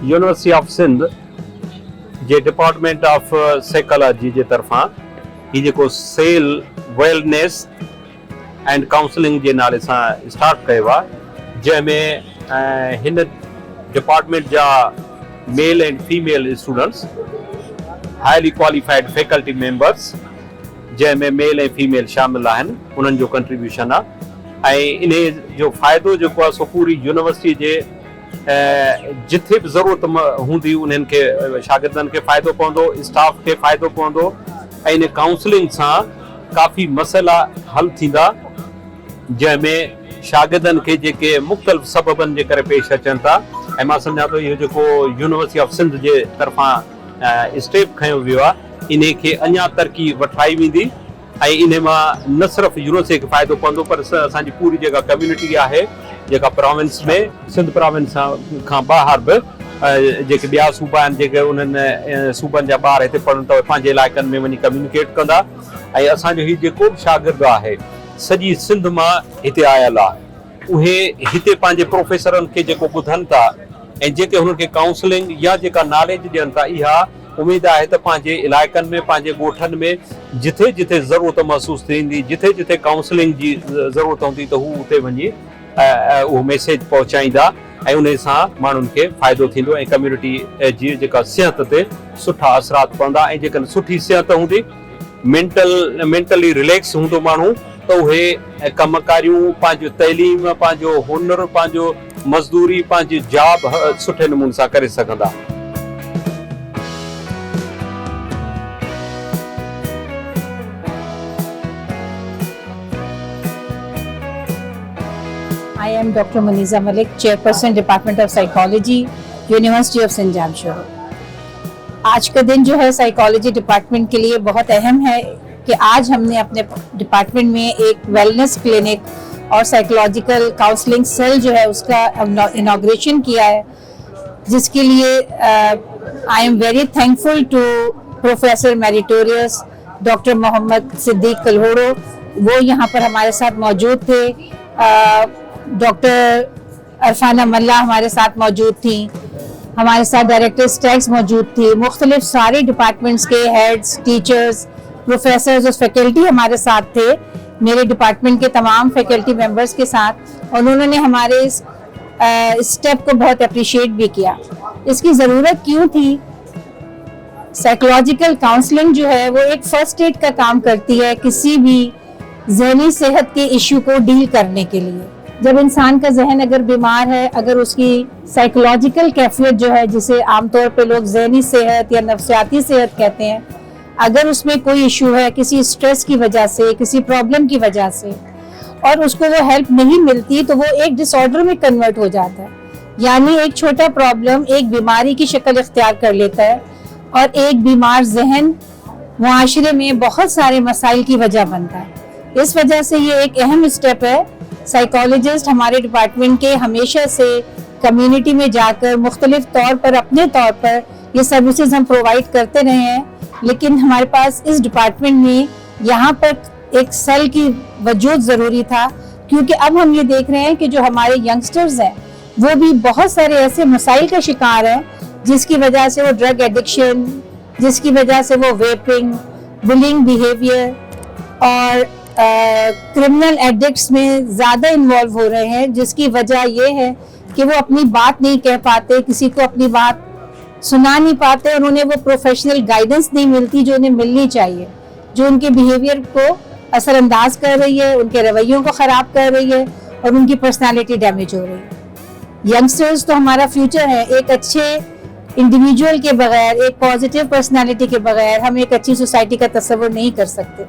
University of Sindh जे department of psychology जे तरफ़ां ही जेको सेल वेलनेस एंड काउंसलिंग जे नाले सां स्टार्ट कयो आहे, जंहिंमें हिन डिपार्टमेंट जा male and female students, highly qualified faculty members जंहिंमें मेल ऐं फीमेल शामिल आहिनि, उन्हनि जो कंट्रीब्यूशन आहे। ऐं इन जो फ़ाइदो जेको आहे सो पूरी यूनिवर्सिटी जे जिथे बि ज़रूरत हूंदी उन्हनि खे शागिर्दनि खे फ़ाइदो पवंदो, स्टाफ खे फ़ाइदो पवंदो ऐं इन काउंसलिंग सां काफ़ी मसइला हल थींदा, जंहिंमें शागिर्दनि खे जेके मुख़्तलिफ़ सबबनि जे करे पेश अचनि था। ऐं मां सम्झां थो इहो जेको यूनिवर्सिटी ऑफ सिंध जे तरफ़ां स्टेप खयो वियो आहे, इन खे अञा तरक़ी वठाई वेंदी ऐं इन मां न सिर्फ़ु यूनिवर्सिटी खे फ़ाइदो पवंदो पर असांजी पूरी जेका कम्यूनिटी आहे जेका प्रोविंस में सिंध प्रोविंस खां ॿाहिरि बि जेके ॿिया सूबा आहिनि, जेके उन्हनि सूबनि जा ॿार हिते पढ़नि था, पंहिंजे इलाइक़नि में वञी कम्यूनिकेट कंदा। ऐं असांजो हीउ जेको बि शागिर्द आहे सॼी सिंध मां हिते आयल आहे, उहे हिते पंहिंजे प्रोफेसरनि खे जेको ॿुधनि था ऐं जेके हुननि खे काउंसलिंग या जेका नॉलेज ॾियनि था, इहा उमेद आहे त पंहिंजे इलाइक़नि में, पंहिंजे ॻोठनि में जिथे जिथे ज़रूरत महसूस थींदी, जिथे जिथे काउंसलिंग जी ज़रूरत हूंदी त हू उते वञी उहो मैसेज पहुचाईंदा ऐं उन सां माण्हुनि खे फ़ाइदो थींदो ऐं कम्यूनिटी जी जेका सिहत ते सुठा असरात पवंदा। ऐं जेकॾहिं सुठी सिहत हूंदी, मेंटली रिलैक्स हूंदो माण्हू, त उहे कमकारियूं, पंहिंजो तइलीम, पंहिंजो हुनर, पंहिंजो मज़दूरी, पंहिंजी जॉब सुठे नमूने सां करे सघंदा। I am Dr. Muniza Malik, Chairperson Department of Psychology, University of St. Jamshedpur। आज का दिन जो है साइकोलॉजी डिपार्टमेंट के लिए बहुत अहम है कि आज हमने अपने डिपार्टमेंट में एक वेलनेस क्लिनिक और साइकोलॉजिकल काउंसलिंग सेल जो है उसका इनॉग्रेशन किया है, जिसके लिए I am very thankful to professor meritorious doctor Mohammad Siddiq Kalhoro. वो यहाँ पर हमारे साथ मौजूद थे। डॉक्टर अरफाना मल्ला हमारे साथ मौजूद थी, हमारे साथ डायरेक्टर स्टैक्स मौजूद थी, मुख्तलिफ सारे डिपार्टमेंट्स के हेड्स, टीचर्स, प्रोफेसर्स और फैकल्टी हमारे साथ थे, मेरे डिपार्टमेंट के तमाम फैकल्टी मेंबर्स के साथ। और उन्होंने हमारे इस स्टेप को बहुत अप्रिशिएट भी किया। इसकी ज़रूरत क्यों थी? साइकोलॉजिकल काउंसलिंग जो है वो एक फर्स्ट एड का काम करती है किसी भी ज़हनी सेहत के इशू को डील करने के लिए। जब इंसान का जहन अगर बीमार है, अगर उसकी साइकोलॉजिकल कैफियत जो है, जिसे आमतौर पे लोग ज़हनी सेहत या नफ्सियाती सेहत कहते हैं, अगर उसमें कोई इशू है किसी स्ट्रेस की वजह से, किसी प्रॉब्लम की वजह से, और उसको वो हेल्प नहीं मिलती, तो वो एक डिसऑर्डर में कन्वर्ट हो जाता है। यानी एक छोटा प्रॉब्लम एक बीमारी की शक्ल इख्तियार कर लेता है और एक बीमार जहन मुआशरे में बहुत सारे मसाइल की वजह बनता है। इस वजह से ये एक अहम स्टेप है। साइकोलॉजिस्ट हमारे डिपार्टमेंट के हमेशा से कम्युनिटी में जाकर मुख्तलिफ तौर पर, अपने तौर पर ये सर्विसेज हम प्रोवाइड करते रहे हैं, लेकिन हमारे पास इस डिपार्टमेंट में यहाँ पर एक सेल की वजूद ज़रूरी था, क्योंकि अब हम ये देख रहे हैं कि जो हमारे यंगस्टर्स हैं वो भी बहुत सारे ऐसे मसाइल का शिकार हैं जिसकी वजह से वो ड्रग एडिक्शन, जिसकी वजह से वो वेपिंग, बुलिंग बिहेवियर और क्रिमिनल एडिक्ट्स में ज़्यादा इन्वॉल्व हो रहे हैं, जिसकी वजह ये है कि वो अपनी बात नहीं कह पाते, किसी को अपनी बात सुना नहीं पाते और उन्हें वो प्रोफेशनल गाइडेंस नहीं मिलती जो उन्हें मिलनी चाहिए, जो उनके बिहेवियर को असरअंदाज कर रही है, उनके रवैयों को ख़राब कर रही है और उनकी पर्सनालिटी डैमेज हो रही है। यंगस्टर्स तो हमारा फ्यूचर है। एक अच्छे इंडिविजुअल के बगैर, एक पॉजिटिव पर्सनालिटी के बगैर हम एक अच्छी सोसाइटी का तस्वर नहीं कर सकते।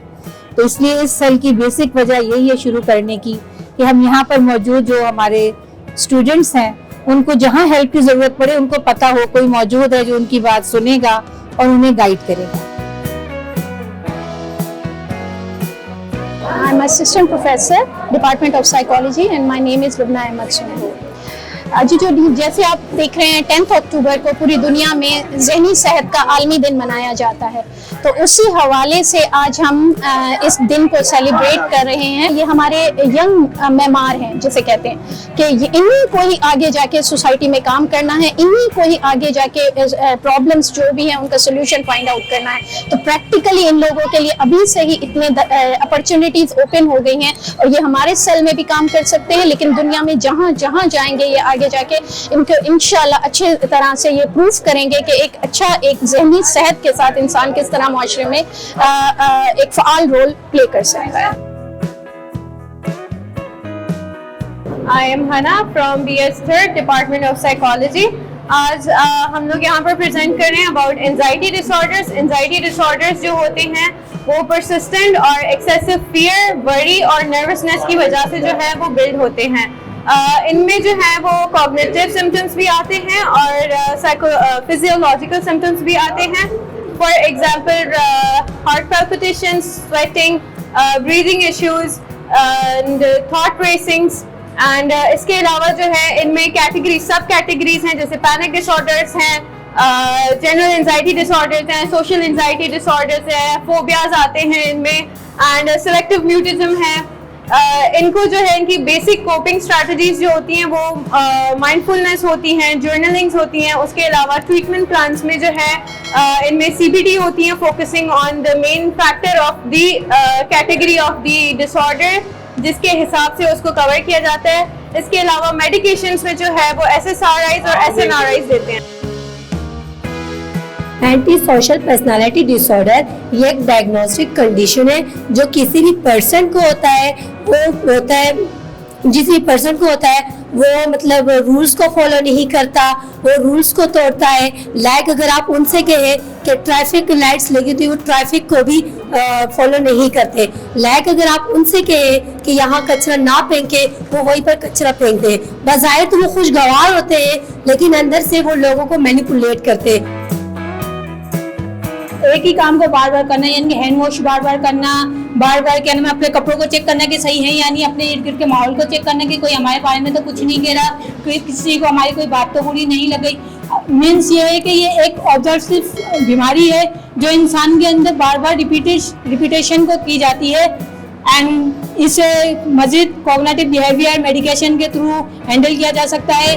तो इसलिए इस सेल की बेसिक वजह यही है शुरू करने की कि हम यहाँ पर मौजूद जो हमारे स्टूडेंट्स हैं उनको जहाँ हेल्प की ज़रूरत पड़े उनको पता हो कोई मौजूद है जो उनकी बात सुनेगा और उन्हें गाइड करेगा। I'm assistant professor, Department of Psychology, and my name is Lubna Ahmed Sunhu. जी जो जैसे आप देख रहे हैं 10 अक्टूबर को पूरी दुनिया में ज़हनी सेहत का आलमी दिन मनाया जाता है, तो उसी हवाले से आज हम इस दिन को सेलिब्रेट कर रहे हैं। ये हमारे यंग मेमार हैं जिसे कहते हैं कि इन्हीं को ही आगे जाके सोसाइटी में काम करना है, इन्हीं को ही आगे जाके प्रॉब्लम्स जो भी हैं उनका सोल्यूशन फाइंड आउट करना है। तो प्रैक्टिकली इन लोगों के लिए अभी से ही इतने अपॉर्चुनिटीज ओपन हो गई हैं और ये हमारे सेल में भी काम कर सकते हैं, लेकिन दुनिया में जहाँ जहाँ जाएंगे ये आगे जाके इनको इंशाल्लाह अच्छे तरह से ये प्रूफ करेंगे कि एक ज़हनी सेहत के साथ इंसान किस तरह माशरे में एक फ़ाल रोल प्ले कर सकता है। I am Hana from BS Third Department of Psychology. आज हम लोग यहाँ पर प्रेजेंट कर रहे हैं about anxiety disorders. Anxiety disorders जो होते हैं वो परसिस्टेंट और एक्सेसिव फियर, वरी और नर्वसनेस की वजह से जो है वो बिल्ड होते हैं। इनमें जो है वो कॉग्निटिव सिम्टम्स भी आते हैं और फिजियोलॉजिकल सिम्टम्स भी आते हैं। For example heart palpitations, sweating, breathing issues and thought racings. And इसके अलावा जो है इनमें सब कैटेगरीज हैं, जैसे पैनिक डिसऑर्डर्स हैं, जनरल एंजाइटी डिसऑर्डर्स हैं, सोशल एंजाइटी डिसऑर्डर्स हैं, फोबियाज आते हैं इनमें, एंड सिलेक्टिव म्यूटिज्म है। इनको जो है इनकी बेसिक कोपिंग स्ट्रैटेजीज जो होती हैं वो माइंडफुलनेस होती हैं, जर्नलिंग्स होती हैं। उसके अलावा ट्रीटमेंट प्लान्स में जो है इनमें CBT होती हैं, focusing on the main factor of the category of the disorder, जिसके हिसाब से उसको कवर किया जाता है। इसके अलावा मेडिकेशंस में जो है वो SSRIs और SNRIs देते हैं। एंटी सोशल पर्सनालिटी डिसऑर्डर ये एक डायग्नोस्टिक कंडीशन है जो किसी भी पर्सन को होता है, जिस भी पर्सन को होता है वो मतलब रूल्स को फॉलो नहीं करता, वो रूल्स को तोड़ता है। लाइक अगर आप उनसे कहें कि ट्रैफिक लाइट्स लगी थी, वो ट्रैफिक को भी फॉलो नहीं करते। लाइक अगर आप उनसे कहें कि यहाँ कचरा ना फेंके, वो वहीं पर कचरा फेंकते हैं। बज़ाहिर तो वो खुशगवार होते हैं, लेकिन अंदर से वो लोगों को मैनिपुलेट करते हैं। एक ही काम को बार बार करना, यानी हैंड वॉश बार बार करना, बार बार क्या नाम है अपने कपड़ों को चेक करना कि सही है, यानी अपने इर्द गिर्द के माहौल को चेक करना कि कोई हमारे बारे में तो कुछ नहीं कह रहा, कोई किसी को हमारी कोई बात तो बुरी नहीं लग गई। मीन्स ये है कि ये एक ऑब्सेसिव बीमारी है जो इंसान के अंदर बार बार रिपीटेशन को की जाती है, एंड इसे मजीद कॉग्निटिव बिहेवियर मेडिकेशन के थ्रू हैंडल किया जा सकता है।